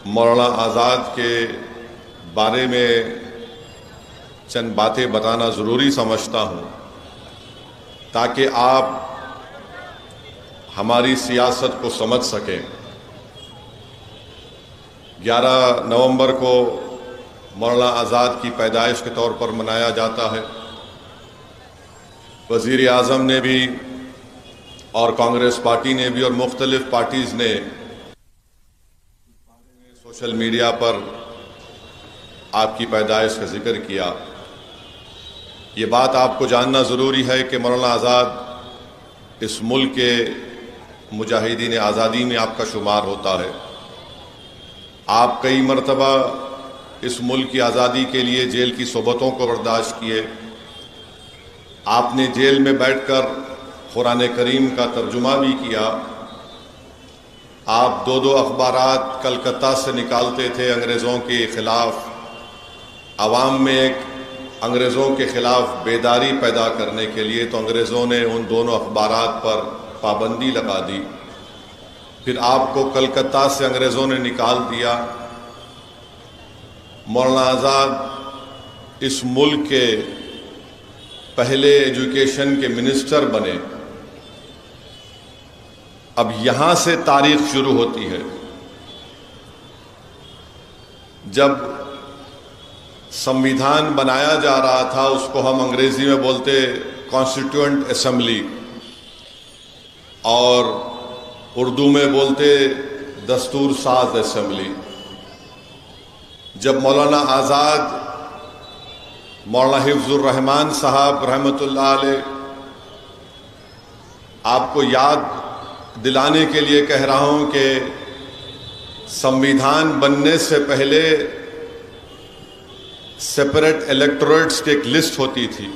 मौलाना आज़ाद के बारे में चंद बातें बताना ज़रूरी समझता हूँ ताकि आप हमारी सियासत को समझ सकें। 11 नवंबर को मौलाना आज़ाद की पैदाइश के तौर पर मनाया जाता है। वज़ीर आज़म ने भी और कांग्रेस पार्टी ने भी और मुख्तलिफ पार्टीज़ ने सोशल मीडिया पर आपकी पैदाइश का जिक्र किया। ये बात आपको जानना ज़रूरी है कि मौलाना आज़ाद इस मुल्क के मुजाहिदीन आज़ादी में आपका शुमार होता है। आप कई मरतबा इस मुल्क की आज़ादी के लिए जेल की सोबतों को बर्दाश्त किए। आपने जेल में बैठकर कुरान करीम का तर्जुमा भी किया। आप दो अखबारात कलकत्ता से निकालते थे अंग्रेज़ों के ख़िलाफ़, आवाम में एक अंग्रेज़ों के ख़िलाफ़ बेदारी पैदा करने के लिए। तो अंग्रेज़ों ने उन दोनों अखबारात पर पाबंदी लगा दी। फिर आपको कलकत्ता से अंग्रेज़ों ने निकाल दिया। मौलाना आज़ाद इस मुल्क के पहले एजुकेशन के मिनिस्टर बने। अब यहाँ से तारीख शुरू होती है। जब संविधान बनाया जा रहा था, उसको हम अंग्रेजी में बोलते कॉन्स्टिट्यूएंट असेंबली और उर्दू में बोलते दस्तूर साज असेंबली। जब मौलाना आज़ाद मौलाना हिफ्जुर रहमान साहब रहमतुल्लाह अलैह, आपको याद दिलाने के लिए कह रहा हूं कि संविधान बनने से पहले सेपरेट इलेक्टोरेट्स की एक लिस्ट होती थी,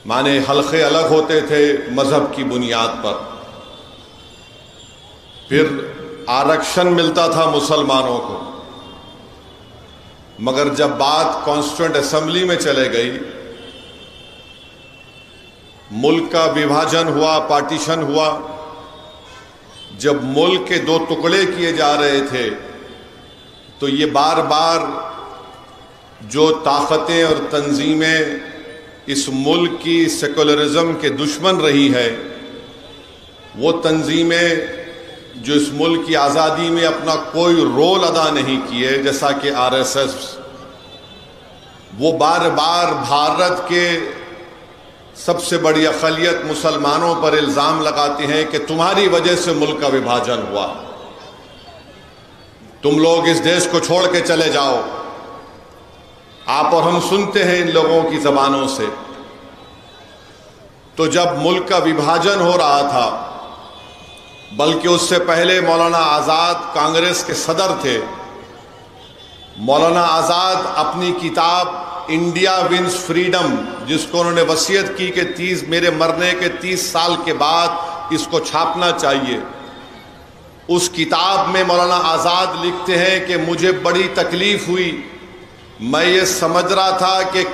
माने हलके अलग होते थे मजहब की बुनियाद पर। फिर आरक्षण मिलता था मुसलमानों को। मगर जब बात कॉन्स्टिट्यूएंट असेंबली में चले गई, मुल्क का विभाजन हुआ, पार्टीशन हुआ। जब मुल्क के दो टुकड़े किए जा रहे थे, तो ये बार बार जो ताकतें और तंजीमें इस मुल्क की सेकुलरिज्म के दुश्मन रही है, वो तंजीमें जो इस मुल्क की आज़ादी में अपना कोई रोल अदा नहीं किए, जैसा कि आरएसएस, वो बार बार भारत के सबसे बड़ी अक़लियत मुसलमानों पर इल्ज़ाम लगाते हैं कि तुम्हारी वजह से मुल्क का विभाजन हुआ, तुम लोग इस देश को छोड़ के चले जाओ। आप और हम सुनते हैं इन लोगों की ज़बानों से। तो जब मुल्क का विभाजन हो रहा था, बल्कि उससे पहले मौलाना आज़ाद कांग्रेस के सदर थे। मौलाना आज़ाद अपनी किताब इंडिया विंस फ्रीडम, जिसको उन्होंने वसीयत की कि मेरे मरने के 30 साल के बाद इसको छापना चाहिए, उस किताब में मौलाना आज़ाद लिखते हैं कि मुझे बड़ी तकलीफ़ हुई। मैं ये समझ रहा था कि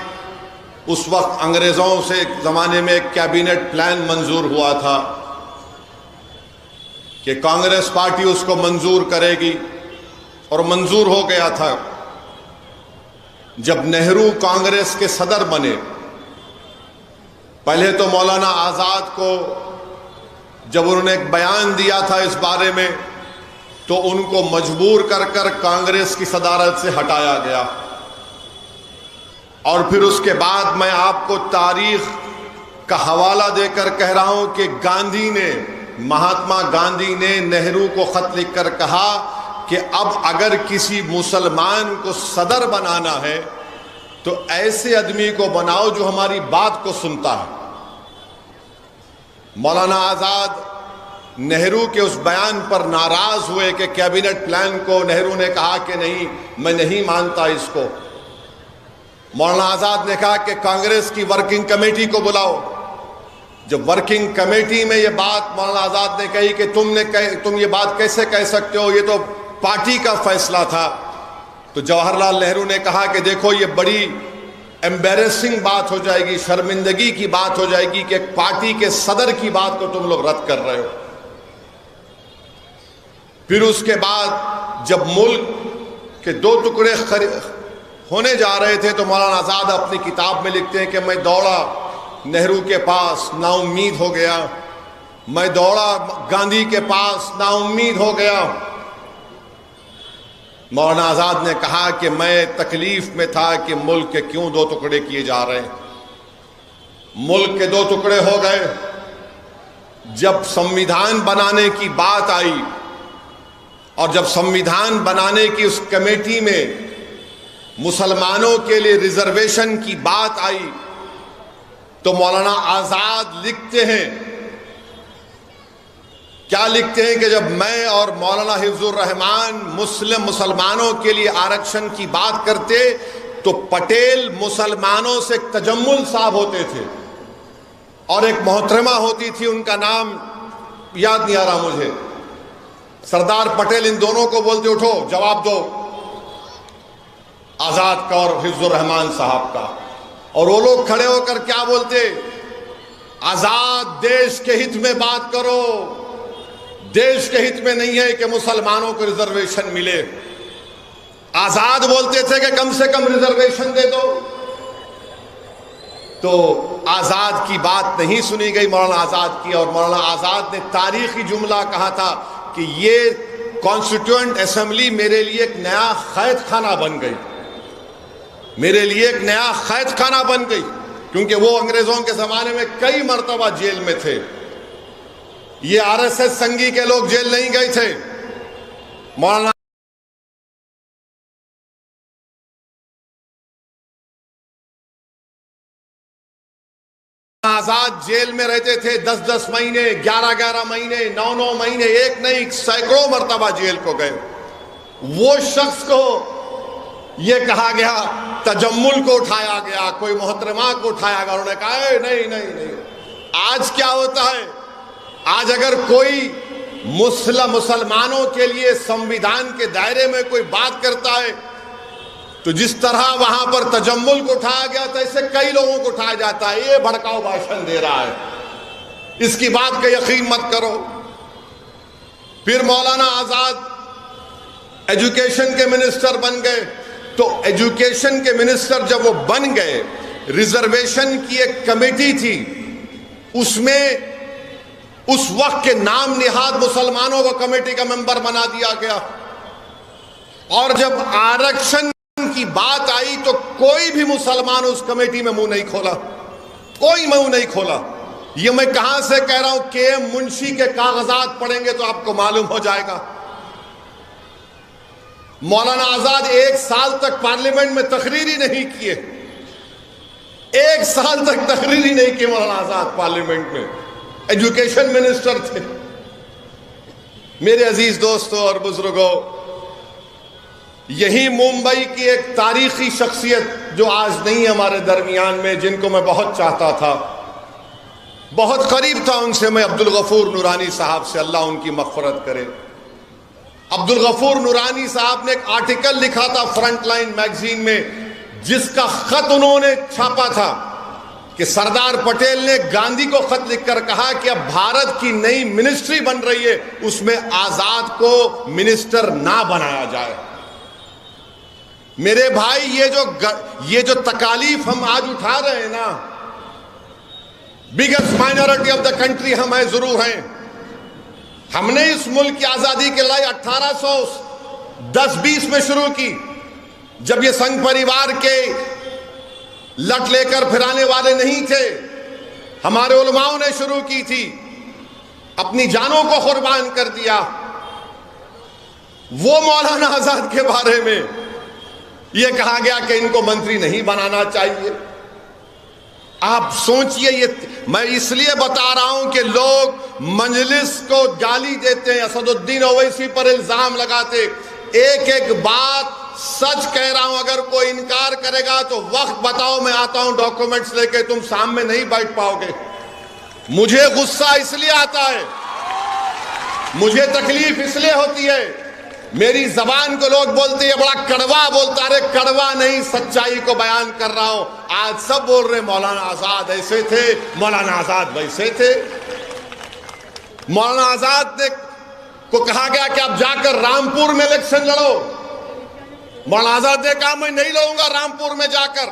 उस वक्त अंग्रेज़ों से एक ज़माने में एक कैबिनेट प्लान मंजूर हुआ था कि कांग्रेस पार्टी उसको मंजूर करेगी, और मंजूर हो गया था। जब नेहरू कांग्रेस के सदर बने, पहले तो मौलाना आज़ाद को जब उन्होंने एक बयान दिया था इस बारे में, तो उनको मजबूर कर कर कांग्रेस की सदारत से हटाया गया। और फिर उसके बाद मैं आपको तारीख का हवाला देकर कह रहा हूं कि महात्मा गांधी ने नेहरू को खत लिखकर कहा कि अब अगर किसी मुसलमान को सदर बनाना है तो ऐसे आदमी को बनाओ जो हमारी बात को सुनता है। मौलाना आज़ाद नेहरू के उस बयान पर नाराज हुए कि कैबिनेट प्लान को नेहरू ने कहा कि नहीं, मैं नहीं मानता इसको। मौलाना आज़ाद ने कहा कि कांग्रेस की वर्किंग कमेटी को बुलाओ। जब वर्किंग कमेटी में ये बात मौलाना आज़ाद ने कही कि तुम ये बात कैसे कह सकते हो, ये तो पार्टी का फैसला था, तो जवाहरलाल नेहरू ने कहा कि देखो ये बड़ी एम्बैरेसिंग बात हो जाएगी, शर्मिंदगी की बात हो जाएगी कि एक पार्टी के सदर की बात को तुम लोग रद्द कर रहे हो। फिर उसके बाद जब मुल्क के दो टुकड़े होने जा रहे थे तो मौलाना आज़ाद अपनी किताब में लिखते हैं कि मैं दौड़ा नेहरू के पास, नाउम्मीद हो गया। मैं दौड़ा गांधी के पास, नाउम्मीद हो गया। मौलाना आज़ाद ने कहा कि मैं तकलीफ में था कि मुल्क के क्यों दो टुकड़े किए जा रहे हैं। मुल्क के दो टुकड़े हो गए जब संविधान बनाने की बात आई, और जब संविधान बनाने की उस कमेटी में मुसलमानों के लिए रिजर्वेशन की बात आई तो मौलाना आज़ाद लिखते हैं, क्या लिखते हैं कि जब मैं और मौलाना हिफ्जुर रहमान मुसलमानों के लिए आरक्षण की बात करते तो पटेल मुसलमानों से तजम्मुल साहब होते थे और एक मोहतरमा होती थी, उनका नाम याद नहीं आ रहा मुझे, सरदार पटेल इन दोनों को बोलते उठो जवाब दो, आज़ाद का और हिफ्जुर रहमान साहब का। और वो लोग खड़े होकर क्या बोलते, आज़ाद देश के हित में बात करो, देश के हित में नहीं है कि मुसलमानों को रिजर्वेशन मिले। आज़ाद बोलते थे कि कम से कम रिजर्वेशन दे दो। तो आज़ाद की बात नहीं सुनी गई मौलाना आज़ाद की, और मौलाना आज़ाद ने तारीखी जुमला कहा था कि ये कॉन्स्टिट्यूएंट असेंबली मेरे लिए एक नया कैद खाना बन गई, मेरे लिए एक नया कैद खाना बन गई, क्योंकि वो अंग्रेजों के जमाने में कई मर्तबा जेल में थे। ये आरएसएस संघी के लोग जेल नहीं गए थे। मौलाना आज़ाद जेल में रहते थे 10-10 महीने, 11-11 महीने, 9-9 महीने, एक नहीं सैकड़ों मर्तबा जेल को गए। वो शख्स को ये कहा गया, तजम्मुल को उठाया गया, कोई मोहतरमा को उठाया गया, उन्होंने कहा नहीं नहीं नहीं। आज क्या होता है, आज अगर कोई मुसलमानों के लिए संविधान के दायरे में कोई बात करता है तो जिस तरह वहां पर तजम्मुल को उठाया गया था, ऐसे कई लोगों को उठाया जाता है, ये भड़काऊ भाषण दे रहा है, इसकी बात का यकीन मत करो। फिर मौलाना आज़ाद एजुकेशन के मिनिस्टर बन गए, तो एजुकेशन के मिनिस्टर जब वो बन गए, रिजर्वेशन की एक कमेटी थी, उसमें उस वक्त के नाम निहाद मुसलमानों को कमेटी का मेंबर बना दिया गया। और जब आरक्षण की बात आई तो कोई भी मुसलमान उस कमेटी में मुंह नहीं खोला, कोई मुंह नहीं खोला। ये मैं कहां से कह रहा हूं, के मुंशी के कागजात पढ़ेंगे तो आपको मालूम हो जाएगा। मौलाना आज़ाद 1 साल तक पार्लियामेंट में तकरीरी नहीं किए, 1 साल तक तकरीरी नहीं की मौलाना आज़ाद पार्लियामेंट में, एजुकेशन मिनिस्टर थे। मेरे अजीज दोस्तों और बुजुर्गों, यही मुंबई की एक तारीखी शख्सियत जो आज नहीं है हमारे दरमियान में, जिनको मैं बहुत चाहता था, बहुत करीब था उनसे मैं, अब्दुल गफूर नूरानी साहब से, अल्लाह उनकी मग़फ़िरत करे। अब्दुल गफूर नूरानी साहब ने एक आर्टिकल लिखा था फ्रंटलाइन मैगजीन में, जिसका खत उन्होंने छापा था कि सरदार पटेल ने गांधी को खत लिखकर कहा कि अब भारत की नई मिनिस्ट्री बन रही है, उसमें आज़ाद को मिनिस्टर ना बनाया जाए। मेरे भाई, ये जो तकालीफ हम आज उठा रहे हैं ना, biggest minority of the country हम है, जरूर हैं। हमने इस मुल्क की आजादी की लड़ाई 1810-20 में शुरू की, जब ये संघ परिवार के लट लेकर फिराने वाले नहीं थे, हमारे उलमाओं ने शुरू की थी, अपनी जानों को कुर्बान कर दिया। वो मौलाना आज़ाद के बारे में यह कहा गया कि इनको मंत्री नहीं बनाना चाहिए। आप सोचिए, ये मैं इसलिए बता रहा हूं कि लोग मजलिस को गाली देते हैं, असदुद्दीन ओवैसी पर इल्जाम लगाते। एक एक बात सच कह रहा हूं, अगर कोई इनकार करेगा तो वक्त बताओ, मैं आता हूं डॉक्यूमेंट्स लेके, तुम सामने नहीं बैठ पाओगे। मुझे गुस्सा इसलिए आता है, मुझे तकलीफ इसलिए होती है, मेरी जबान को लोग बोलते हैं बड़ा कड़वा बोलता, अरे कड़वा नहीं, सच्चाई को बयान कर रहा हूं। आज सब बोल रहे मौलाना आज़ाद ऐसे थे, मौलाना आज़ाद वैसे थे। मौलाना आज़ाद ने को कहा गया कि आप जाकर रामपुर में इलेक्शन लड़ो। मौलाना आजाद ने कहा मैं नहीं लड़ूंगा रामपुर में जाकर।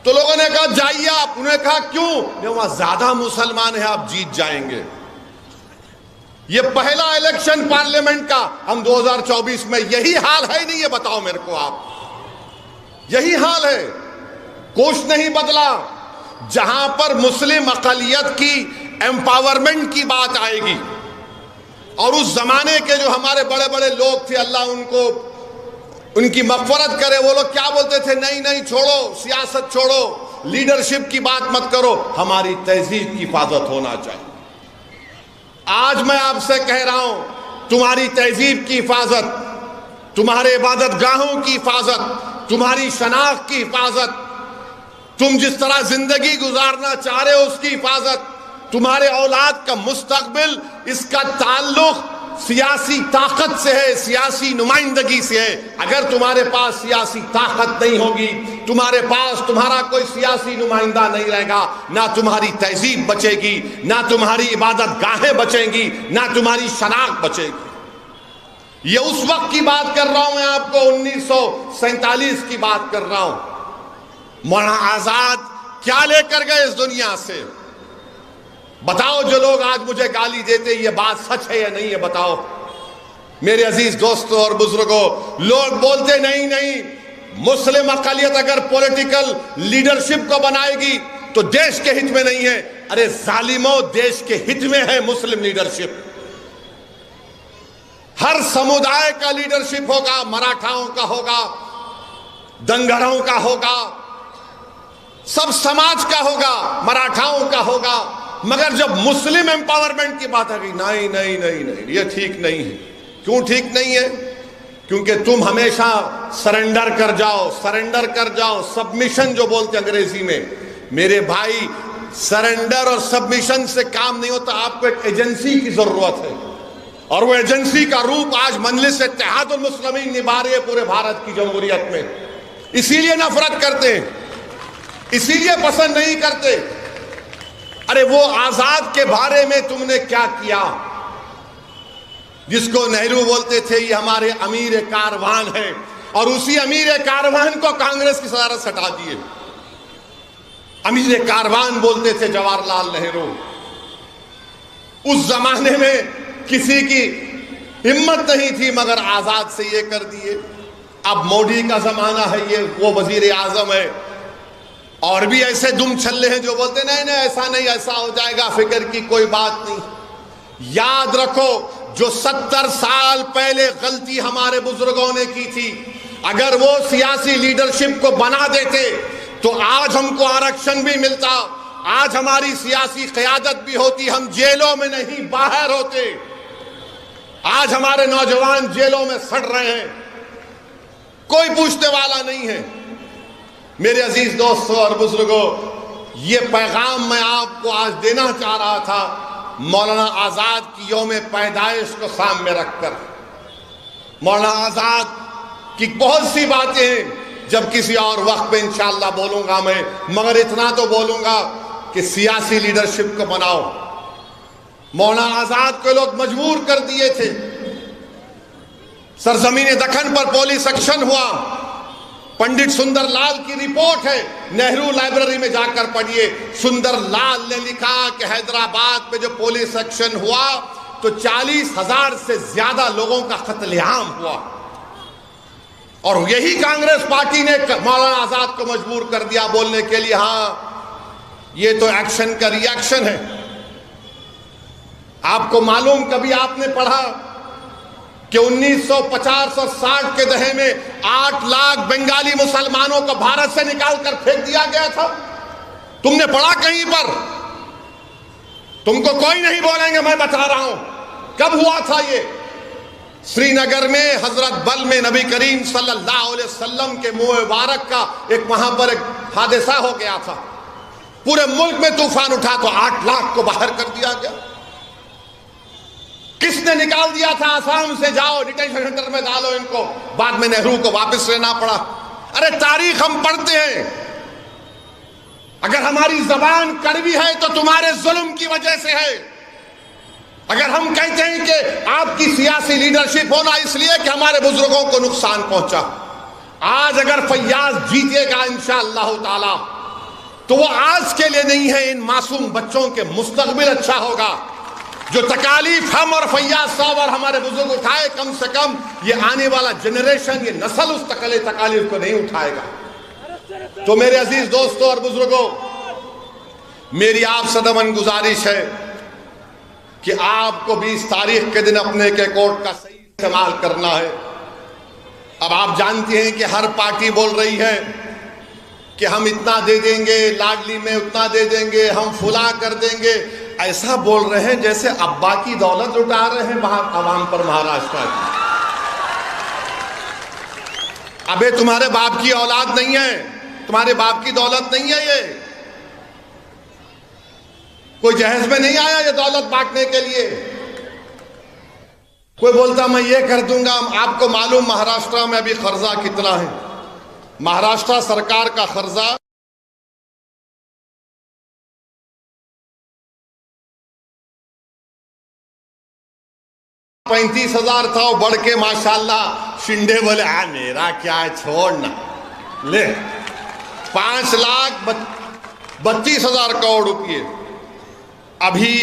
तो लोगों ने कहा जाइए आप। उन्होंने कहा क्यों? वहां ज्यादा मुसलमान है, आप जीत जाएंगे। ये पहला इलेक्शन पार्लियामेंट का। हम 2024 में यही हाल है नहीं? ये बताओ मेरे को आप, यही हाल है, कुछ नहीं बदला। जहां पर मुस्लिम अक़लियत की एम्पावरमेंट की बात आएगी, और उस जमाने के जो हमारे बड़े बड़े लोग थे, अल्लाह उनको उनकी मग़फ़िरत करे, वो लोग क्या बोलते थे? नहीं नहीं छोड़ो, सियासत छोड़ो, लीडरशिप की बात मत करो, हमारी तहजीब की हिफाजत होना चाहिए। आज मैं आपसे कह रहा हूं, तुम्हारी तहजीब की हिफाजत, तुम्हारे इबादत गाहों की हिफाजत, तुम्हारी शनाख्त की हिफाजत, तुम जिस तरह जिंदगी गुजारना चाह रहे हो उसकी हिफाजत, तुम्हारे औलाद का मुस्तकबिल, इसका ताल्लुक सियासी ताकत से है, सियासी नुमाइंदगी से है। अगर तुम्हारे पास सियासी ताकत नहीं होगी, तुम्हारे पास तुम्हारा कोई सियासी नुमाइंदा नहीं रहेगा, ना तुम्हारी तहजीब बचेगी, ना तुम्हारी इबादत गाहें बचेंगी, ना तुम्हारी शनाख्त बचेगी। ये उस वक्त की बात कर रहा हूं मैं आपको, 1947 की बात कर रहा हूं। मौलाना आजाद क्या लेकर गए इस दुनिया से? बताओ, जो लोग आज मुझे गाली देते, ये बात सच है या नहीं है? बताओ मेरे अजीज दोस्तों और बुजुर्गों। लोग बोलते नहीं नहीं, मुस्लिम अक़लियत अगर पॉलिटिकल लीडरशिप को बनाएगी तो देश के हित में नहीं है। अरे जालिमों, देश के हित में है मुस्लिम लीडरशिप। हर समुदाय का लीडरशिप होगा, मराठाओं का होगा, दंगरों का होगा, सब समाज का होगा, मराठाओं का होगा। मगर जब मुस्लिम एम्पावरमेंट की बात आ गई, नहीं नहीं नहीं नहीं, ये ठीक नहीं है। क्यों ठीक नहीं है? क्योंकि तुम हमेशा सरेंडर कर जाओ, सरेंडर कर जाओ, सबमिशन जो बोलते अंग्रेजी में। मेरे भाई, सरेंडर और सबमिशन से काम नहीं होता, आपको एक एजेंसी की जरूरत है, और वो एजेंसी का रूप आज मजलिस इत्तेहादुल मुस्लिमीन निभा रही है पूरे भारत की जमहूरियत में। इसीलिए नफरत करते हैं, इसीलिए पसंद नहीं करते। अरे वो आजाद के बारे में तुमने क्या किया, जिसको नेहरू बोलते थे ये हमारे अमीर कारवान है, और उसी अमीर कारवान को कांग्रेस की सदारत से हटा दिए। अमीर कारवान बोलते थे जवाहरलाल नेहरू। उस जमाने में किसी की हिम्मत नहीं थी, मगर आजाद से ये कर दिए। अब मोदी का जमाना है, ये वो वजीर आजम है, और भी ऐसे दुम छल्ले हैं जो बोलते नहीं नहीं ऐसा नहीं, ऐसा हो जाएगा, फिक्र की कोई बात नहीं। याद रखो, जो 70 साल पहले गलती हमारे बुजुर्गों ने की थी, अगर वो सियासी लीडरशिप को बना देते तो आज हमको आरक्षण भी मिलता, आज हमारी सियासी क़यादत भी होती, हम जेलों में नहीं बाहर होते। आज हमारे नौजवान जेलों में सड़ रहे हैं, कोई पूछने वाला नहीं है। मेरे अजीज दोस्तों और बुजुर्गों, ये पैगाम मैं आपको आज देना चाह रहा था, मौलाना आजाद की यौम पैदाइश को सामने रखकर। मौलाना आजाद की बहुत सी बातें हैं, जब किसी और वक्त पे इंशाअल्लाह बोलूंगा मैं, मगर इतना तो बोलूंगा कि सियासी लीडरशिप को बनाओ। मौलाना आजाद को लोग मजबूर कर दिए थे। सरजमीन दक्कन पर पुलिस एक्शन हुआ। पंडित सुंदरलाल की रिपोर्ट है, नेहरू लाइब्रेरी में जाकर पढ़िए। सुंदरलाल ने लिखा कि हैदराबाद में जो पुलिस एक्शन हुआ तो 40,000 से ज्यादा लोगों का कत्लेआम हुआ, और यही कांग्रेस पार्टी ने मौलाना आजाद को मजबूर कर दिया बोलने के लिए, हाँ ये तो एक्शन का रिएक्शन है। आपको मालूम, कभी आपने पढ़ा कि 1950 और 60 के दहे में 8 लाख बंगाली मुसलमानों को भारत से निकाल कर फेंक दिया गया था? तुमने पढ़ा कहीं पर? तुमको कोई नहीं बोलेंगे, मैं बता रहा हूं कब हुआ था ये। श्रीनगर में हजरत बल में नबी करीम सल्लल्लाहु अलैहि वसल्लम के मुंह मुबारक का एक वहां पर एक हादसा हो गया था। पूरे मुल्क में तूफान उठा तो 8 लाख को बाहर कर दिया गया। किसने निकाल दिया था? आसाम से जाओ डिटेंशन सेंटर में डालो इनको, बाद में नेहरू को वापस लेना पड़ा। अरे तारीख हम पढ़ते हैं। अगर हमारी जबान कड़वी है तो तुम्हारे जुल्म की वजह से है। अगर हम कहते हैं कि आपकी सियासी लीडरशिप होना इसलिए कि हमारे बुजुर्गों को नुकसान पहुंचा, आज अगर फैयाज जीतेगा इंशाअल्लाह ताला तो वो आज के लिए नहीं है, इन मासूम बच्चों के मुस्तकबिल अच्छा होगा। जो तकालीफ हम और फैयाज साहब और हमारे बुजुर्ग उठाए, कम से कम ये आने वाला जनरेशन, ये नस्ल उस तकालीफ को नहीं उठाएगा। तो मेरे अजीज दोस्तों और बुजुर्गों, मेरी आप सदमन गुजारिश है कि आपको 20 तारीख के दिन अपने के कोर्ट का सही इस्तेमाल करना है। अब आप जानते हैं कि हर पार्टी बोल रही है कि हम इतना दे देंगे, लाडली में उतना दे देंगे, हम फुला कर देंगे। ऐसा बोल रहे हैं जैसे अब्बा की दौलत लुटा रहे हैं वहां आवाम पर महाराष्ट्र की। अबे तुम्हारे बाप की औलाद नहीं है, तुम्हारे बाप की दौलत नहीं है ये। कोई जहेज में नहीं आया ये दौलत बांटने के लिए। कोई बोलता मैं ये कर दूंगा। आपको मालूम महाराष्ट्र में अभी कर्जा कितना है? महाराष्ट्र सरकार का कर्जा 35,000 था, वो बढ़ के माशाल्लाह शिंदे बोले मेरा क्या है छोड़ना ले 5,32,000 करोड़ रुपये। अभी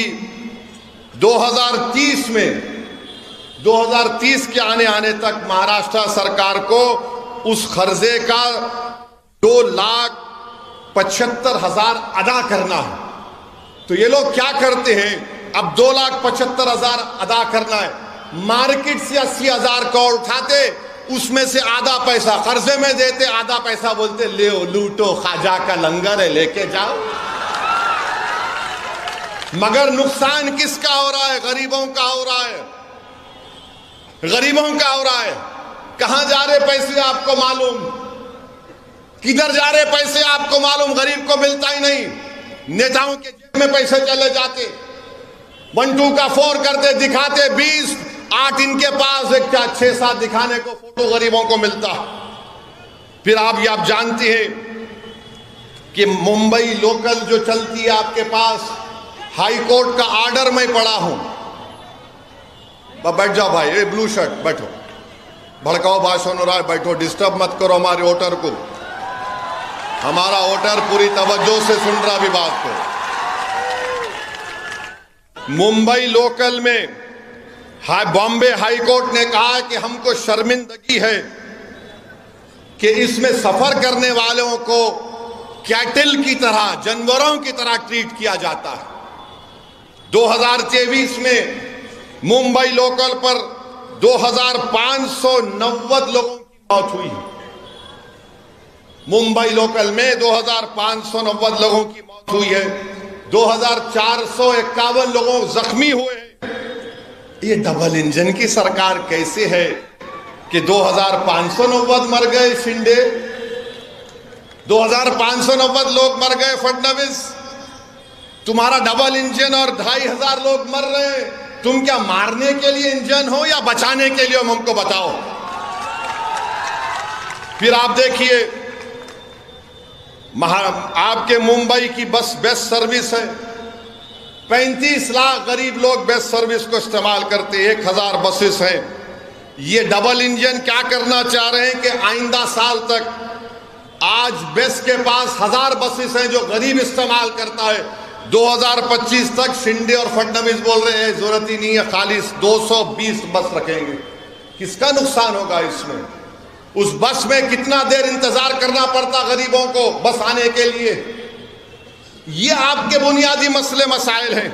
2030 के आने तक महाराष्ट्र सरकार को उस कर्जे का 2,75,000 अदा करना है। तो ये लोग क्या करते हैं, अब 2,75,000 अदा करना है, मार्केट से 80,000 करोड़ उठाते, उसमें से आधा पैसा कर्जे में देते, आधा पैसा बोलते ले लूटो, खाजा का लंगर है लेके जाओ। मगर नुकसान किसका हो रहा है? गरीबों का हो रहा है, गरीबों का हो रहा है। कहां जा रहे पैसे आपको मालूम? किधर जा रहे पैसे आपको मालूम? गरीब को मिलता ही नहीं। नेताओं के जेब में पैसे चले जाते, 1 2 का 4 करते, दिखाते 20, 8 इनके पास, एक 6-7 दिखाने को फोटो गरीबों को मिलता। फिर आप जानते हैं कि मुंबई लोकल जो चलती है आपके पास, हाई कोर्ट का ऑर्डर मैं पढ़ा हूं। बैठ जाओ भाई, ये ब्लू शर्ट बैठो, भड़काओ भाषण हो रहा है, बैठो, डिस्टर्ब मत करो हमारे वोटर को। हमारा वोटर पूरी तवज्जो से सुन रहा भी बात को। मुंबई लोकल में बॉम्बे हाई कोर्ट ने कहा कि हमको शर्मिंदगी है कि इसमें सफर करने वालों को कैटल की तरह, जानवरों की तरह ट्रीट किया जाता है। 2023 में मुंबई लोकल पर 2,590 लोगों की मौत हुई। मुंबई लोकल में 2,590 लोगों की मौत हुई है, 2,451 लोगों जख्मी हुए हैं। ये डबल इंजन की सरकार कैसे है कि 2,590 मर गए शिंदे, 2,590 लोग मर गए फडणवीस, तुम्हारा डबल इंजन और 2,500 लोग मर रहे हैं। तुम क्या मारने के लिए इंजन हो या बचाने के लिए? हमको बताओ। फिर आप देखिए, आपके मुंबई की बस बेस्ट सर्विस है, 35 लाख गरीब लोग बेस्ट सर्विस को इस्तेमाल करते, 1,000 बसेस हैं। ये डबल इंजन क्या करना चाह रहे हैं कि आइंदा साल तक, आज बेस्ट के पास 1,000 बसेस हैं जो गरीब इस्तेमाल करता है, 2025 तक शिंदे और फडणवीस बोल रहे हैं जरूरत ही नहीं है, खाली 220 बस रखेंगे। किसका नुकसान होगा इसमें? उस बस में कितना देर इंतजार करना पड़ता गरीबों को बस आने के लिए। ये आपके बुनियादी मसले मसाइल हैं।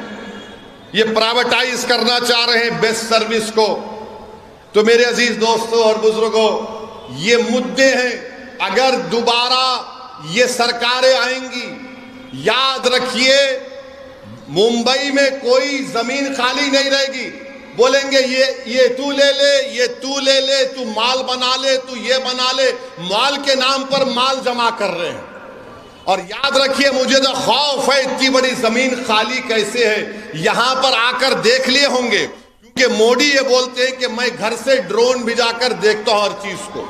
ये प्राइवेटाइज करना चाह रहे हैं बेस्ट सर्विस को। तो मेरे अजीज दोस्तों और बुजुर्गों, ये मुद्दे हैं। अगर दोबारा ये सरकारें आएंगी, याद रखिए मुंबई में कोई जमीन खाली नहीं रहेगी। बोलेंगे ये तू ले ले, ये तू ले ले, तू माल बना ले, तू ये बना ले। माल के नाम पर माल जमा कर रहे हैं। और याद रखिए, मुझे तो खौफ है इतनी बड़ी जमीन खाली कैसे है। यहां पर आकर देख लिए होंगे, क्योंकि मोदी ये बोलते हैं कि मैं घर से ड्रोन भिजाकर देखता हूं हर चीज को।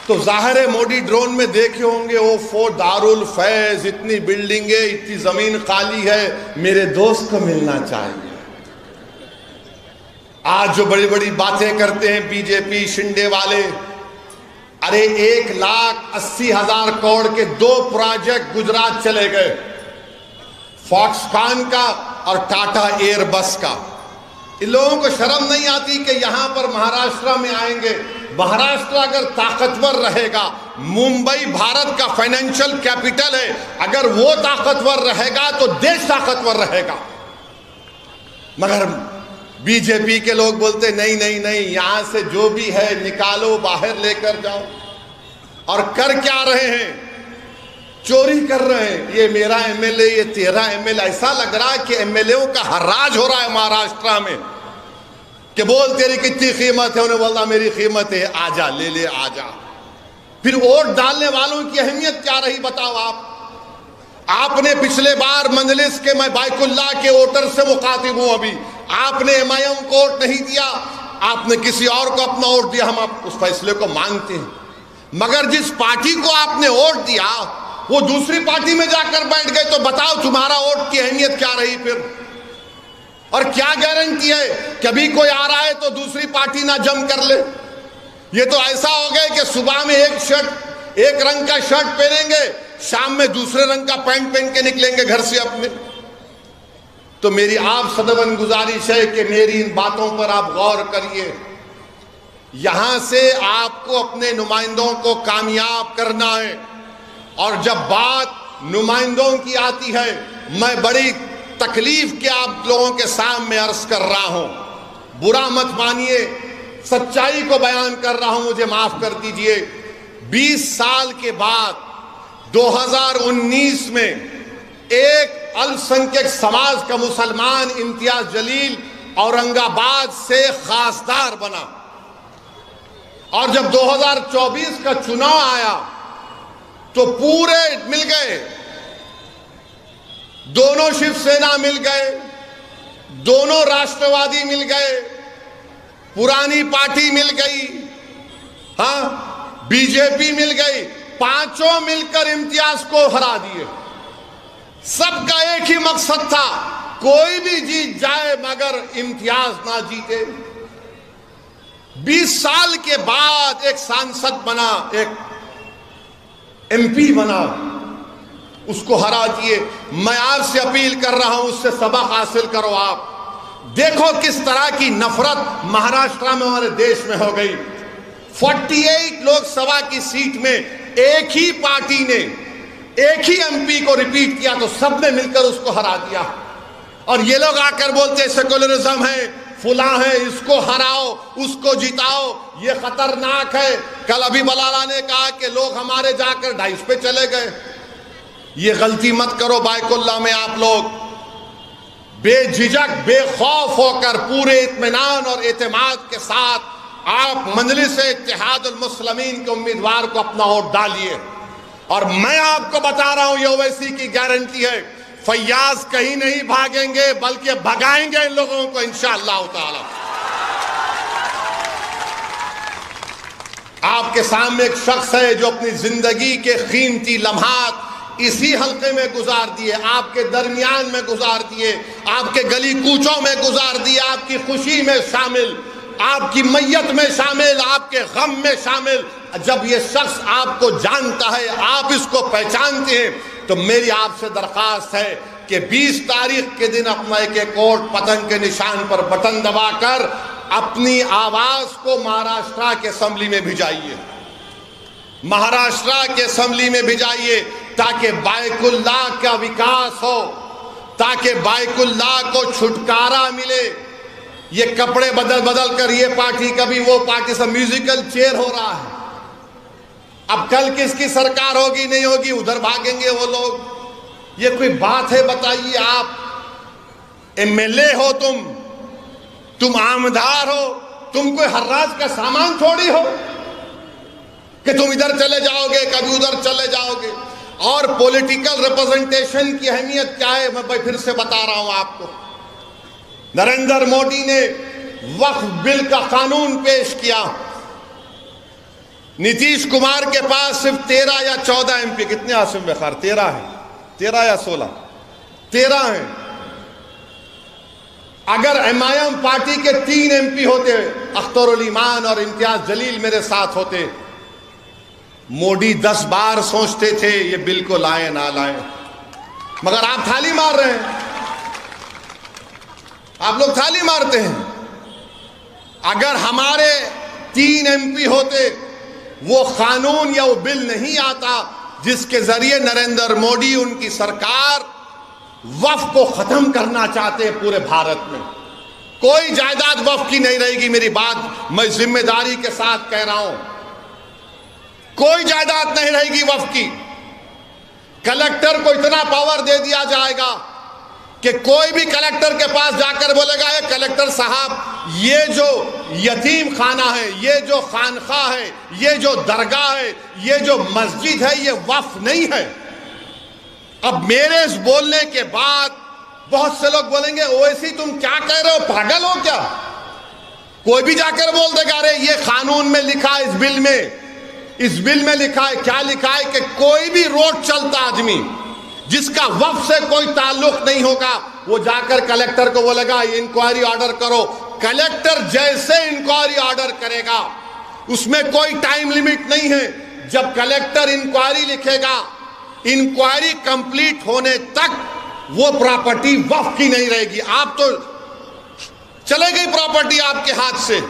तो जाहिर है मोदी ड्रोन में देखे होंगे वो दारुल फैज, इतनी बिल्डिंगें, इतनी जमीन खाली है, मेरे दोस्त को मिलना चाहिए। आज जो बड़ी बड़ी बातें करते हैं बीजेपी शिंदे वाले, अरे 1,80,000 करोड़ के 2 प्रोजेक्ट गुजरात चले गए, फॉक्सकॉन का और टाटा एयरबस का। इन लोगों को शर्म नहीं आती कि यहां पर महाराष्ट्र में आएंगे। महाराष्ट्र अगर ताकतवर रहेगा, मुंबई भारत का फाइनेंशियल कैपिटल है, अगर वो ताकतवर रहेगा तो देश ताकतवर रहेगा। मगर बीजेपी के लोग बोलते नहीं नहीं नहीं, यहां से जो भी है निकालो, बाहर लेकर जाओ। और कर क्या रहे हैं? चोरी कर रहे हैं। ये मेरा एमएलए, ये तेरा एमएलए। ऐसा लग रहा है कि एमएलएओं का हराज हो रहा है महाराष्ट्र में कि बोल तेरी कितनी कीमत है, उन्हें बोलना मेरी कीमत है, आजा ले ले आजा। फिर वोट डालने वालों की अहमियत क्या रही बताओ आप? आपने पिछले बार मंजलिस के, मैं बाइकुल्ला के वोटर से मुखातिब हूं, अभी आपने एमआईएम को वोट नहीं दिया, आपने किसी और को अपना वोट दिया। हम आप उस फैसले को मानते हैं, मगर जिस पार्टी को आपने वोट दिया वो दूसरी पार्टी में जाकर बैठ गए, तो बताओ तुम्हारा वोट की अहमियत क्या रही फिर? और क्या गारंटी है कभी कोई आ रहा है तो दूसरी पार्टी ना जम कर ले? ये तो ऐसा हो गया कि सुबह में एक रंग का शर्ट पहनेंगे, शाम में दूसरे रंग का पैंट पहन के निकलेंगे घर से अपने। तो मेरी आप सदवन गुजारिश है कि मेरी इन बातों पर आप गौर करिए। यहां से आपको अपने नुमाइंदों को कामयाब करना है। और जब बात नुमाइंदों की आती है, मैं बड़ी तकलीफ के आप लोगों के सामने अर्ज कर रहा हूं, बुरा मत मानिए, सच्चाई को बयान कर रहा हूं, मुझे माफ कर दीजिए। 20 साल के बाद 2019 में एक अल्पसंख्यक समाज का मुसलमान इम्तियाज जलील औरंगाबाद से खासदार बना। और जब 2024 का चुनाव आया तो पूरे मिल गए, दोनों शिवसेना मिल गए, दोनों राष्ट्रवादी मिल गए, पुरानी पार्टी मिल गई, हाँ बीजेपी मिल गई, पांचों मिलकर इम्तियाज को हरा दिए। सबका एक ही मकसद था, कोई भी जीत जाए मगर इम्तियाज ना जीते। 20 साल के बाद एक सांसद बना, एक एमपी बना, उसको हरा दिए। मैं आपसे अपील कर रहा हूं, उससे सबक हासिल करो। आप देखो किस तरह की नफरत महाराष्ट्र में हमारे देश में हो गई। 48 लोकसभा की सीट में एक ही पार्टी ने एक ही एमपी को रिपीट किया तो सबने मिलकर उसको हरा दिया। और ये लोग आकर बोलते सेकुलरिज्म है, फुला है, इसको हराओ, उसको जिताओ, ये खतरनाक है। कल अभी बलाला ने कहा कि लोग हमारे जाकर डाइस पे चले गए। ये गलती मत करो बाइकुल्ला में। आप लोग बेझिझक बेखौफ होकर पूरे इत्मीनान और एतमाद के साथ आप मजलिस इत्तेहादुल मुस्लिमीन के उम्मीदवार को अपना वोट डालिए। और मैं आपको बता रहा हूं, ये ओवैसी की गारंटी है, फैयाज कहीं नहीं भागेंगे बल्कि भगाएंगे इन लोगों को इंशाअल्लाह ताला। आपके सामने एक शख्स है जो अपनी जिंदगी के कीमती लम्हात इसी हल्के में गुजार दिए, आपके दरमियान में गुजार दिए, आपके गली कूचों में गुजार दिए, आपकी खुशी में शामिल, आपकी मैयत में शामिल, आपके गम में शामिल। जब ये शख्स आपको जानता है, आप इसको पहचानते हैं, तो मेरी आपसे दरखास्त है कि 20 तारीख के दिन अपना एक वोट पतंग के निशान पर बटन दबाकर अपनी आवाज को महाराष्ट्र के असेंबली में भिजाइए, महाराष्ट्र के असेंबली में भिजाइए, ताकि बाइकुल्ला का विकास हो, ताकि बाइकुल्ला को छुटकारा मिले। ये कपड़े बदल बदल कर ये पार्टी कभी वो पार्टी से म्यूजिकल चेयर हो रहा है। अब कल किसकी सरकार होगी नहीं होगी, उधर भागेंगे वो लोग। ये कोई बात है बताइए? आप एमएलए हो, तुम आमदार हो, तुम कोई हर्राज का सामान थोड़ी हो कि तुम इधर चले जाओगे कभी उधर चले जाओगे। और पॉलिटिकल रिप्रेजेंटेशन की अहमियत क्या है, मैं फिर से बता रहा हूं आपको। नरेंद्र मोदी ने वक्फ बिल का कानून पेश किया, नीतीश कुमार के पास सिर्फ 13 या 14 एमपी, कितने आसिफ बखार? 13 है, 13 या 16, 13 हैं। अगर एमआईएम पार्टी के 3 एमपी होते, अख्तरुल ईमान और इम्तियाज जलील मेरे साथ होते, मोदी 10 बार सोचते थे ये बिल को लाए ना लाए, मगर आप थाली मार रहे हैं, आप लोग थाली मारते हैं। अगर हमारे 3 एमपी होते, वो कानून या वो बिल नहीं आता जिसके जरिए नरेंद्र मोदी उनकी सरकार वक्फ को खत्म करना चाहते हैं पूरे भारत में। कोई जायदाद वक्फ की नहीं रहेगी, मेरी बात मैं जिम्मेदारी के साथ कह रहा हूं, कोई जायदाद नहीं रहेगी वक्फ की। कलेक्टर को इतना पावर दे दिया जाएगा कि कोई भी कलेक्टर के पास जाकर बोलेगा, ये कलेक्टर साहब ये जो यतीम खाना है, ये जो खानखा है, ये जो दरगाह है, ये जो मस्जिद है, ये वक्फ नहीं है। अब मेरे इस बोलने के बाद बहुत से लोग बोलेंगे ओवैसी तुम क्या कह रहे हो, पागल हो क्या? कोई भी जाकर बोल देगा अरे ये कानून में लिखा है, इस बिल में लिखा है। क्या लिखा है कि कोई भी रोड चलता आदमी जिसका वक्फ से कोई ताल्लुक नहीं होगा, वो जाकर कलेक्टर को बोलेगा इंक्वायरी ऑर्डर करो। कलेक्टर जैसे इंक्वायरी ऑर्डर करेगा, उसमें कोई टाइम लिमिट नहीं है। जब कलेक्टर इंक्वायरी लिखेगा, इंक्वायरी कंप्लीट होने तक वो प्रॉपर्टी वक्फ की नहीं रहेगी। आप तो चले गई प्रॉपर्टी आपके हाथ से,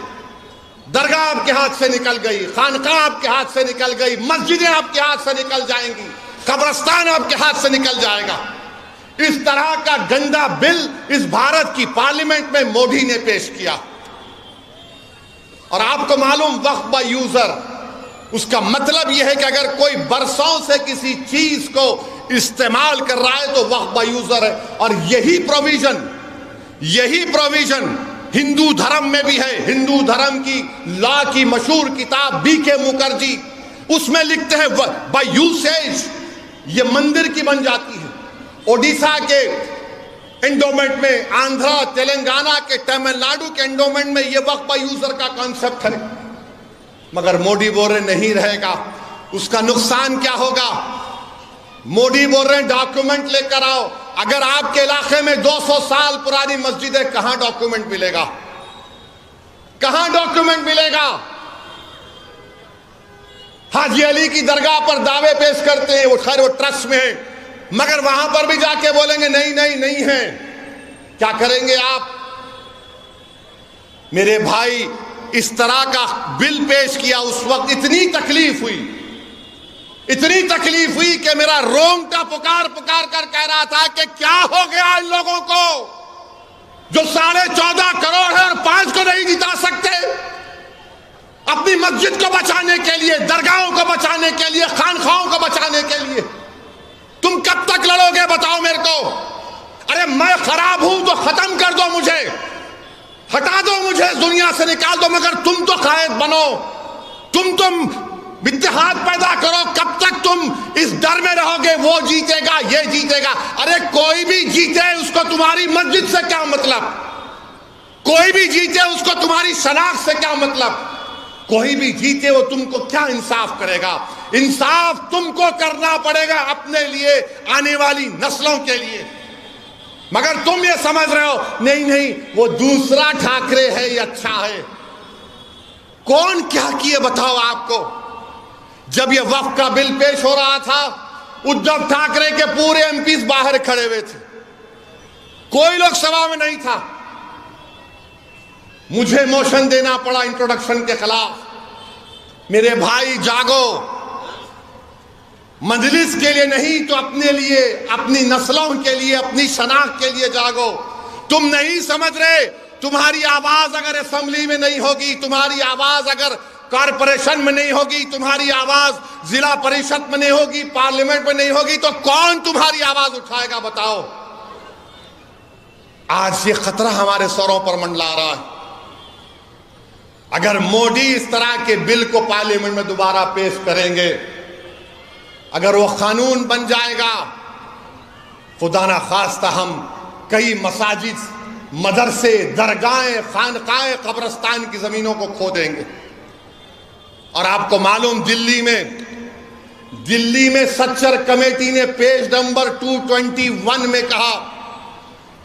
दरगाह आपके हाथ से निकल गई, खानकाह आपके हाथ से निकल गई, मस्जिदें आपके हाथ से निकल जाएंगी, कब्रिस्तान आपके हाथ से निकल जाएगा। इस तरह का गंदा बिल इस भारत की पार्लियामेंट में मोदी ने पेश किया। और आपको मालूम वक्फ बाय यूजर, उसका मतलब यह है कि अगर कोई बरसों से किसी चीज को इस्तेमाल कर रहा है तो वक्फ बाय यूजर है। और यही प्रोविजन हिंदू धर्म में भी है। हिंदू धर्म की लॉ की मशहूर किताब बीके मुखर्जी, उसमें लिखते हैं बाय यूसेज ये मंदिर की बन जाती है। ओडिशा के एंडोमेंट में, आंध्रा, तेलंगाना के, तमिलनाडु के एंडोमेंट में ये वक्फ बाय यूजर का कॉन्सेप्ट है। मगर मोदी बोल रहे नहीं रहेगा। उसका नुकसान क्या होगा? मोदी बोल रहे हैं डॉक्यूमेंट लेकर आओ। अगर आपके इलाके में 200 साल पुरानी मस्जिद है, कहां डॉक्यूमेंट मिलेगा? कहां डॉक्यूमेंट मिलेगा? हाजी अली की दरगाह पर दावे पेश करते हैं, वो खैर वो ट्रस्ट में है, मगर वहां पर भी जाके बोलेंगे नहीं है। क्या करेंगे आप? मेरे भाई, इस तरह का बिल पेश किया, उस वक्त इतनी तकलीफ हुई कि मेरा रोंगटा पुकार कर कह रहा था कि क्या हो गया इन लोगों को जो 14.5 करोड़ है और 5 को नहीं जिता सकते। अपनी मस्जिद को बचाने के लिए, दरगाहों को बचाने के लिए, खानखाहों को बचाने के लिए तुम कब तक लड़ोगे बताओ मेरे को? अरे मैं खराब हूं तो खत्म कर दो, मुझे हटा दो, मुझे दुनिया से निकाल दो, मगर तुम तो कायद बनो, तुम इत्तेहाद पैदा करो। कब तक तुम इस डर में रहोगे वो जीतेगा, ये जीतेगा? अरे कोई भी जीते उसको तुम्हारी मस्जिद से क्या मतलब? कोई भी जीते उसको तुम्हारी शनाख्त से क्या मतलब? कोई भी जीते वो तुमको क्या इंसाफ करेगा? इंसाफ तुमको करना पड़ेगा अपने लिए, आने वाली नस्लों के लिए। मगर तुम ये समझ रहे हो नहीं वो दूसरा ठाकरे है, ये अच्छा है। कौन क्या किए बताओ आपको? जब ये वक्फ का बिल पेश हो रहा था, उद्धव ठाकरे के पूरे एमपीज बाहर खड़े हुए थे, कोई लोग सभा में नहीं था। मुझे मोशन देना पड़ा इंट्रोडक्शन के खिलाफ। मेरे भाई जागो, मजलिस के लिए नहीं तो अपने लिए, अपनी नस्लों के लिए, अपनी शनाख्त के लिए जागो। तुम नहीं समझ रहे, तुम्हारी आवाज अगर असेंबली में नहीं होगी, तुम्हारी आवाज अगर कॉरपोरेशन में नहीं होगी, तुम्हारी आवाज जिला परिषद में नहीं होगी, पार्लियामेंट में नहीं होगी, तो कौन तुम्हारी आवाज उठाएगा बताओ? आज ये खतरा हमारे सरों पर मंडला रहा है। अगर मोदी इस तरह के बिल को पार्लियामेंट में दोबारा पेश करेंगे, अगर वो कानून बन जाएगा, खुदा ना खास्ता हम कई मसाजिद, मदरसे, दरगाहें, खानकाहें, कब्रिस्तान की जमीनों को खो देंगे। और आपको मालूम दिल्ली में सच्चर कमेटी ने पेज नंबर 221 में कहा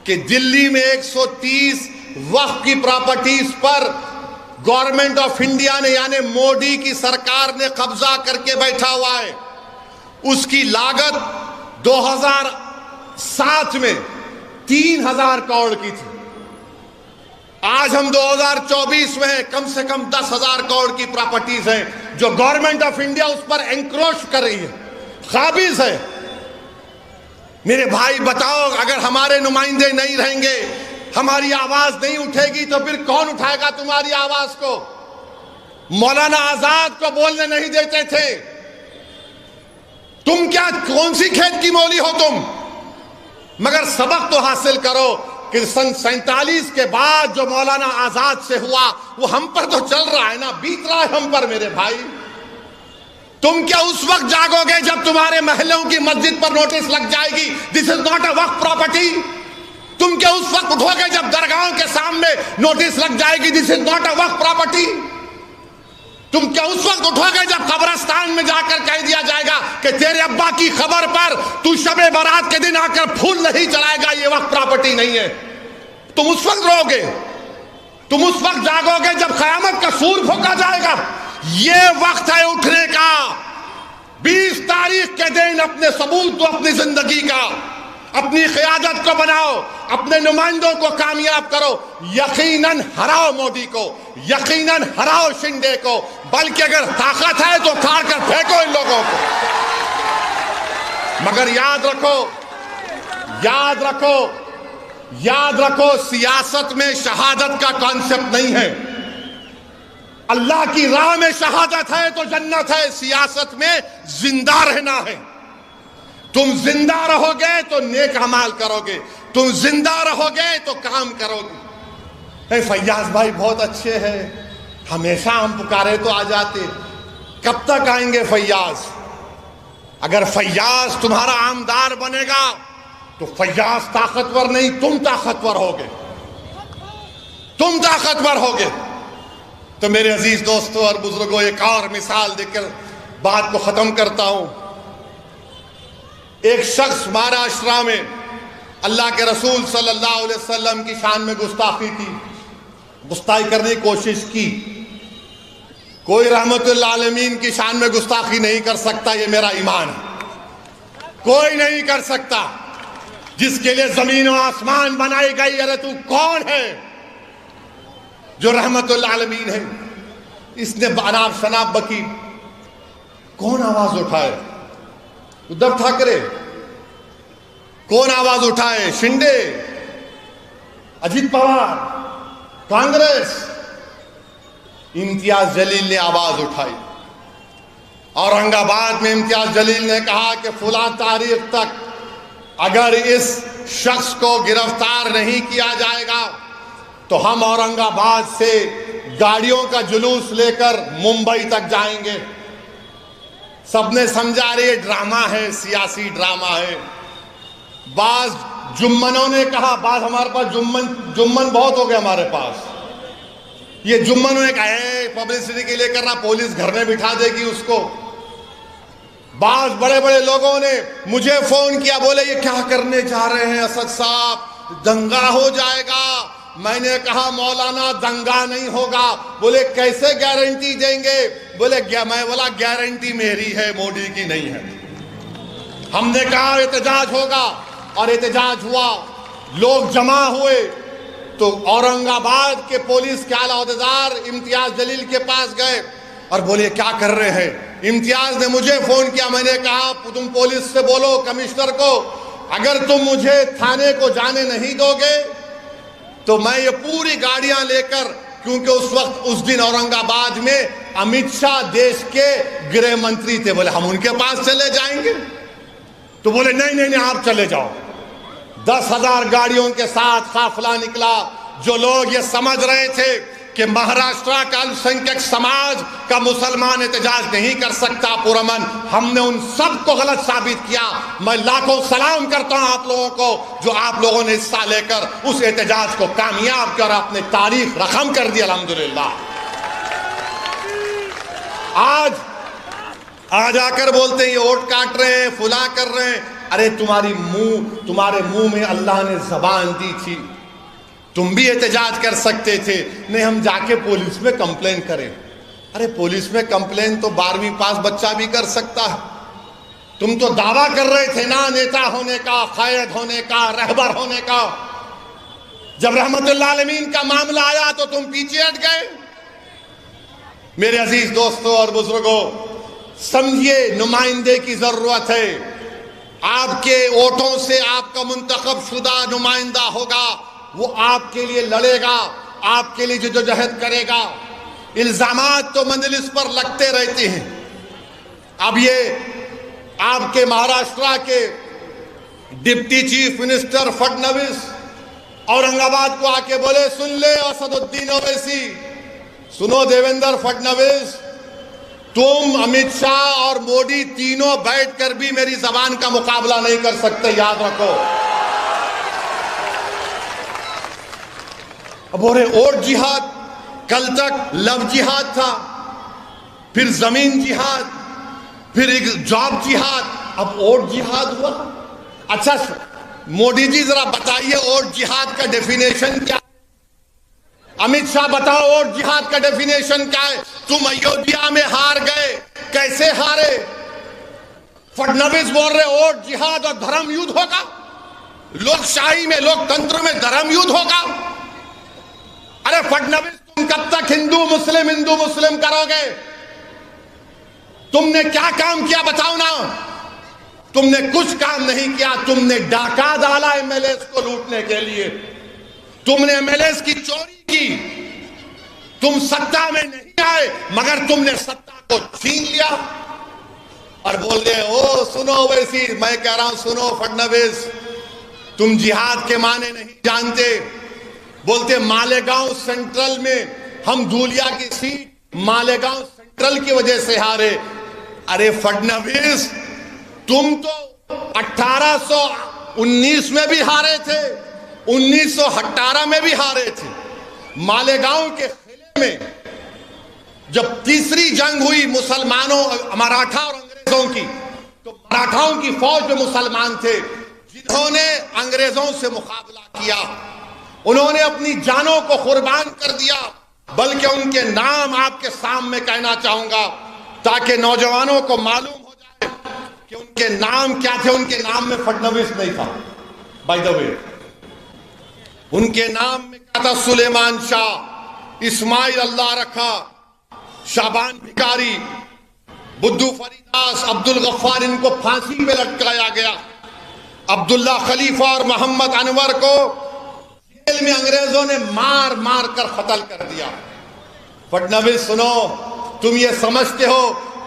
कि दिल्ली में 130 वक्फ की प्रॉपर्टीज पर गवर्नमेंट ऑफ इंडिया ने यानी मोदी की सरकार ने कब्जा करके बैठा हुआ है। उसकी लागत 2007 में 3000 करोड़ की थी। आज हम 2024 में हैं, कम से कम 10,000 करोड़ की प्रॉपर्टीज हैं जो गवर्नमेंट ऑफ इंडिया उस पर एंक्रोच कर रही है, काबिज है। मेरे भाई बताओ, अगर हमारे नुमाइंदे नहीं रहेंगे, हमारी आवाज नहीं उठेगी, तो फिर कौन उठाएगा तुम्हारी आवाज को? मौलाना आजाद को बोलने नहीं देते थे। तुम क्या कौन सी खेत की मौली हो तुम? मगर सबक तो हासिल करो कि सन 47 के बाद जो मौलाना आजाद से हुआ वो हम पर तो चल रहा है ना, बीत रहा है हम पर। मेरे भाई, तुम क्या उस वक्त जागोगे जब तुम्हारे महलों की मस्जिद पर नोटिस लग जाएगी, this is not a Waqf property? तुम क्या उस वक्त उठोगे जब दरगाहों के सामने नोटिस लग जाएगी, this is not a Waqf property? तुम क्या उस वक्त उठोगे जब कब्रिस्तान में जाकर कह दिया जाएगा कि तेरे अब्बा की खबर पर तू शबे बारात के दिन आकर फूल नहीं चढ़ाएगा, ये वक्त प्रॉपर्टी नहीं है? तुम उस वक्त रोगे, तुम उस वक्त जागोगे जब कयामत का सूर फूंका जाएगा। ये वक्त है उठने का। 20 तारीख के दिन अपने सबूत दो, अपनी जिंदगी का, अपनी क़यादत को बनाओ, अपने नुमाइंदों को कामयाब करो। यकीनन हराओ मोदी को, यकीनन हराओ शिंदे को, बल्कि अगर ताकत है तो उखाड़ कर फेंको इन लोगों को। मगर याद रखो, याद रखो, याद रखो, सियासत में शहादत का कॉन्सेप्ट नहीं है। अल्लाह की राह में शहादत है तो जन्नत है, सियासत में जिंदा रहना है। तुम जिंदा रहोगे तो नेक अमाल करोगे, तुम जिंदा रहोगे तो काम करोगे। फैयाज भाई बहुत अच्छे हैं, हमेशा हम पुकारे तो आ जाते। कब तक आएंगे फैयाज? अगर फैयाज तुम्हारा आमदार बनेगा तो फैयाज ताकतवर नहीं, तुम ताकतवर होगे, तुम ताकतवर होगे। तो मेरे अजीज दोस्तों और बुजुर्गों, एक और मिसाल देकर बात को खत्म करता हूं। एक शख्स महाराष्ट्र में अल्लाह के रसूल सल्लल्लाहु अलैहि वसल्लम की शान में गुस्ताखी की, गुस्ताखी करने की कोशिश की। कोई रहमतुल आलमीन की शान में गुस्ताखी नहीं कर सकता, ये मेरा ईमान है। कोई नहीं कर सकता, जिसके लिए जमीन और आसमान बनाई गई। अरे तू कौन है जो रहमतुल आलमीन है? इसने अनाब शनाब बकी कौन आवाज उठाए? उद्धव ठाकरे? कौन आवाज उठाए? शिंदे, अजित पवार, कांग्रेस? इम्तियाज जलील ने आवाज उठाई। औरंगाबाद में इम्तियाज जलील ने कहा कि फुला तारीख तक अगर इस शख्स को गिरफ्तार नहीं किया जाएगा तो हम औरंगाबाद से गाड़ियों का जुलूस लेकर मुंबई तक जाएंगे। सबने समझा रहे ड्रामा है, सियासी ड्रामा है। बाज जुम्मनों ने कहा, बाज हमारे पास जुम्मन बहुत हो गए हमारे पास। ये जुम्मनों ने कहा पब्लिसिटी के लिए कर रहा, पुलिस घर में बिठा देगी उसको। बाज बड़े बड़े लोगों ने मुझे फोन किया, बोले ये क्या करने जा रहे हैं असद साहब, दंगा हो जाएगा। मैंने कहा मौलाना दंगा नहीं होगा। बोले कैसे गारंटी देंगे? बोले मैं बोला गारंटी मेरी है, मोदी की नहीं है। हमने कहा एहतजाज होगा और एहतजाज हुआ, लोग जमा हुए तो औरंगाबाद के पुलिस के आला अहदेदार इम्तियाज जलील के पास गए और बोले क्या कर रहे हैं? इम्तियाज ने मुझे फोन किया, मैंने कहा तुम पुलिस से बोलो कमिश्नर को, अगर तुम मुझे थाने को जाने नहीं दोगे तो मैं ये पूरी गाड़ियां लेकर, क्योंकि उस वक्त उस दिन औरंगाबाद में अमित शाह देश के गृह मंत्री थे, बोले हम उनके पास चले जाएंगे। तो बोले नहीं नहीं नहीं आप चले जाओ। 10,000 गाड़ियों के साथ काफिला निकला। जो लोग ये समझ रहे थे कि महाराष्ट्र का अल्पसंख्यक समाज का मुसलमान एहतजाज नहीं कर सकता पुरअमन, हमने उन सबको गलत साबित किया। मैं लाखों सलाम करता हूं आप लोगों को जो आप लोगों ने हिस्सा लेकर उस एहतजाज को कामयाब कर अपने तारीख रकम कर दी। अल्हम्दुलिल्लाह। आज आकर बोलते हैं ये वोट काट रहे हैं, फुला कर रहे हैं। अरे तुम्हारे मुंह में अल्लाह ने जबान दी थी, तुम भी एहतजाज कर सकते थे। नहीं, हम जाके पुलिस में कंप्लेन करें। अरे पुलिस में कंप्लेन तो 12वीं पास बच्चा भी कर सकता है। तुम तो दावा कर रहे थे ना नेता होने का, कायद होने का, रहबर होने का। जब रहमतुल्लाह आलमीन का मामला आया तो तुम पीछे हट गए। मेरे अजीज दोस्तों और बुजुर्गों, समझिए नुमाइंदे की जरूरत है। आपके वोटों से आपका मुंतखब शुदा नुमाइंदा होगा, वो आपके लिए लड़ेगा, आपके लिए जद्दोजहद करेगा। इल्जामात तो मंजलिस पर लगते रहते हैं। अब ये आपके महाराष्ट्र के deputy chief minister Fadnavis Aurangabad को आके बोले, सुन ले असदुद्दीन ओवैसी, सुनो देवेंद्र फडणवीस, तुम अमित शाह और मोदी तीनों बैठकर भी मेरी जबान का मुकाबला नहीं कर सकते, याद रखो। अब बोले वोट जिहाद, कल तक लव जिहाद था, फिर जमीन जिहाद, फिर एक जॉब जिहाद, अब वोट जिहाद हुआ। अच्छा मोदी जी जरा बताइए वोट जिहाद का डेफिनेशन क्या? अमित शाह बताओ वोट जिहाद का डेफिनेशन क्या है? तुम अयोध्या में हार गए, कैसे हारे? फडणवीस बोल रहे वोट जिहाद और धर्म युद्ध होगा। लोकशाही में, लोकतंत्र में धर्म युद्ध होगा। अरे फडणवीस, तुम कब तक हिंदू मुस्लिम करोगे? तुमने क्या काम किया बताओ ना। तुमने कुछ काम नहीं किया। तुमने डाका डाला एमएलए को लूटने के लिए, तुमने एमएलए की चोरी की। तुम सत्ता में नहीं आए मगर तुमने सत्ता को छीन लिया और बोल रहे ओ सुनो वैसी। मैं कह रहा हूं सुनो फडणवीस, तुम जिहाद के माने नहीं जानते। बोलते मालेगांव सेंट्रल में हम धूलिया की सीट मालेगांव सेंट्रल की वजह से हारे। अरे फडणवीस, तुम तो 1819 में भी हारे थे, 1918 में भी हारे थे। मालेगांव के किले में जब तीसरी जंग हुई मुसलमानों, मराठा और अंग्रेजों की, तो मराठाओं की फौज में मुसलमान थे जिन्होंने अंग्रेजों से मुकाबला किया। उन्होंने अपनी जानों को कुर्बान कर दिया। बल्कि उनके नाम आपके सामने कहना चाहूंगा ताकि नौजवानों को मालूम हो जाए कि उनके नाम क्या थे। उनके नाम में फडणवीस नहीं था, बाय द वे। उनके नाम में क्या था? सुलेमान शाह, इस्माइल अल्लाह रखा, शाबान भिकारी, बुद्धू फरीदास, अब्दुल गफ्फार, इनको फांसी पे लटकाया गया। अब्दुल्ला खलीफा और मोहम्मद अनवर को जेल में अंग्रेजों ने मार मार कर कत्ल कर दिया। फडणवीस सुनो, तुम ये समझते हो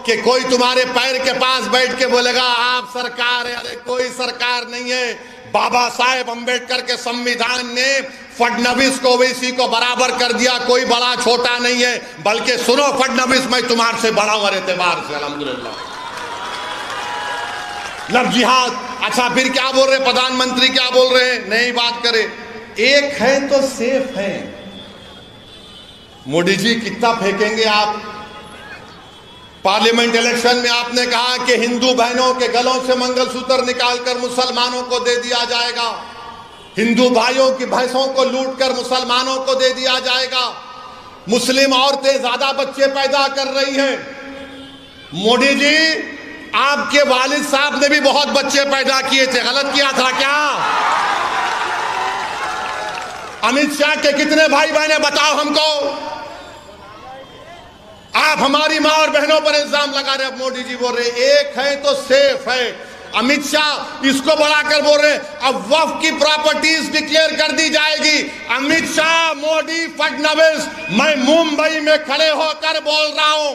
कि कोई तुम्हारे पैर के पास बैठ के बोलेगा आप सरकार है? अरे कोई सरकार नहीं है। बाबा साहेब अंबेडकर के संविधान ने फडणवीस को ओवैसी को बराबर कर दिया। कोई बड़ा छोटा नहीं है। बल्कि सुनो फडणवीस, मैं तुम्हारे से बड़ा हूं एतबार से, अल्हम्दुलिल्लाह। लव जिहाद। अच्छा फिर क्या बोल रहे प्रधानमंत्री, क्या बोल रहे हैं? नई बात करें, एक है तो सेफ है। मोदी जी कितना फेंकेंगे आप? पार्लियामेंट इलेक्शन में आपने कहा कि हिंदू बहनों के गलों से मंगलसूत्र निकालकर मुसलमानों को दे दिया जाएगा, हिंदू भाइयों की भैंसों को लूटकर मुसलमानों को दे दिया जाएगा, मुस्लिम औरतें ज्यादा बच्चे पैदा कर रही हैं। मोदी जी, आपके वालिद साहब ने भी बहुत बच्चे पैदा किए थे, गलत किया था क्या? अमित शाह के कितने भाई बहन बताओ हमको। आप हमारी मां और बहनों पर इल्जाम लगा रहे। अब मोदी जी बोल रहे एक है तो सेफ है। अमित शाह इसको बढ़ाकर बोल रहे अब वक्फ की प्रॉपर्टीज डिक्लेयर कर दी जाएगी। अमित शाह, मोदी, फडणवीस, मैं मुंबई में खड़े होकर बोल रहा हूं,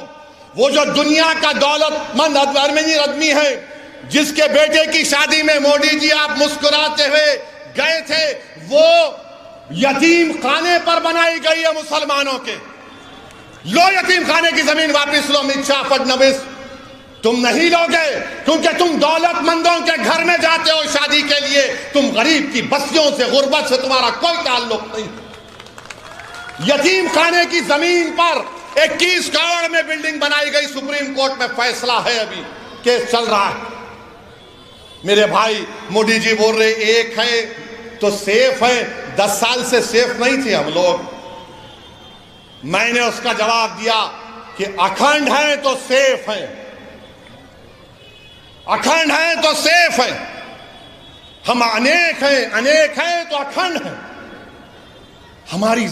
वो जो दुनिया का दौलतमंद आदमी है जिसके बेटे की शादी में मोदी जी आप मुस्कुराते हुए गए थे, वो यतीम खाने पर बनाई गई है मुसलमानों के। लो यतीम खाने की जमीन वापस लो। अमित शाह, फडणवीस, तुम नहीं लोगे क्योंकि तुम दौलतमंदों के घर में जाते हो शादी के लिए। तुम गरीब की बस्तियों से, गुर्बत से तुम्हारा कोई ताल्लुक नहीं। यतीम खाने की जमीन पर 21 करोड़ में बिल्डिंग बनाई गई, सुप्रीम कोर्ट में फैसला है, अभी केस चल रहा है। मेरे भाई मोदी जी बोल रहे एक है तो सेफ है, 10 साल से सेफ नहीं थे हम लोग। मैंने उसका जवाब दिया कि अखंड है तो सेफ है, अखंड है तो सेफ है। हम अनेक हैं तो अखंड है। हमारी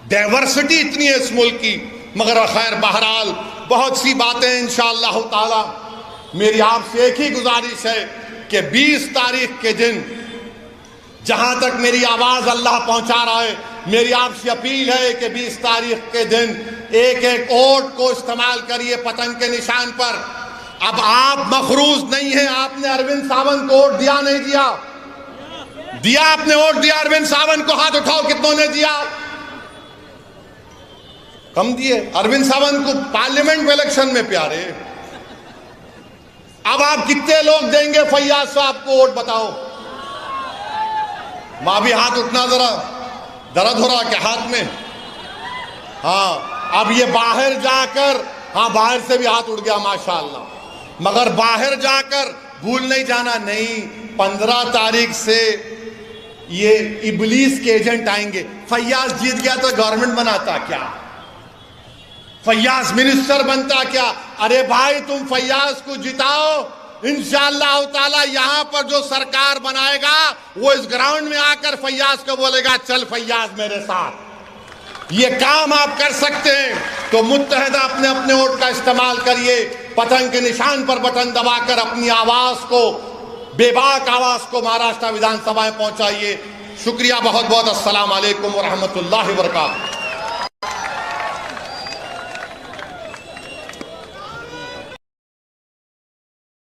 डाइवर्सिटी इतनी है इस मुल्क की। मगर खैर बहरहाल बहुत सी बातें इंशाअल्लाह ताला। मेरी आपसे एक ही गुजारिश है कि 20 तारीख के दिन, जहां तक मेरी आवाज अल्लाह पहुंचा रहा है, मेरी आपसे अपील है कि 20 तारीख के दिन एक एक वोट को इस्तेमाल करिए पतंग के निशान पर। अब आप मखरूज नहीं हैं, आपने अरविंद सावंत को वोट दिया नहीं दिया? दिया, आपने वोट दिया अरविंद सावंत को? हाथ उठाओ कितनों ने दिया? कम दिए। अरविंद सावंत को पार्लियामेंट में इलेक्शन में प्यारे। अब आप कितने लोग देंगे फैयाज साहब को वोट बताओ? वहां भी हाथ उठना, जरा दर्द हो रहा के हाथ में? हाँ, अब ये बाहर जाकर, हाँ बाहर से भी हाथ उठ गया माशाअल्लाह। मगर बाहर जाकर भूल नहीं जाना, नहीं 15 तारीख से ये इबलीस के एजेंट आएंगे। फैयाज जीत गया तो गवर्नमेंट बनाता क्या? फैयाज मिनिस्टर बनता क्या? अरे भाई तुम फैयाज को जिताओ, इंशाअल्लाह ताला यहां पर जो सरकार बनाएगा वो इस ग्राउंड में आकर फैयाज को बोलेगा चल फैयाज मेरे साथ। ये काम आप कर सकते हैं तो मुत्तहदा अपने अपने वोट का इस्तेमाल करिए। पतंग के निशान पर बटन दबाकर अपनी आवाज को, बेबाक आवाज को महाराष्ट्र विधानसभा में पहुंचाइए। शुक्रिया बहुत बहुत। अस्सलाम वालेकुम व रहमतुल्लाहि व बरकातहू।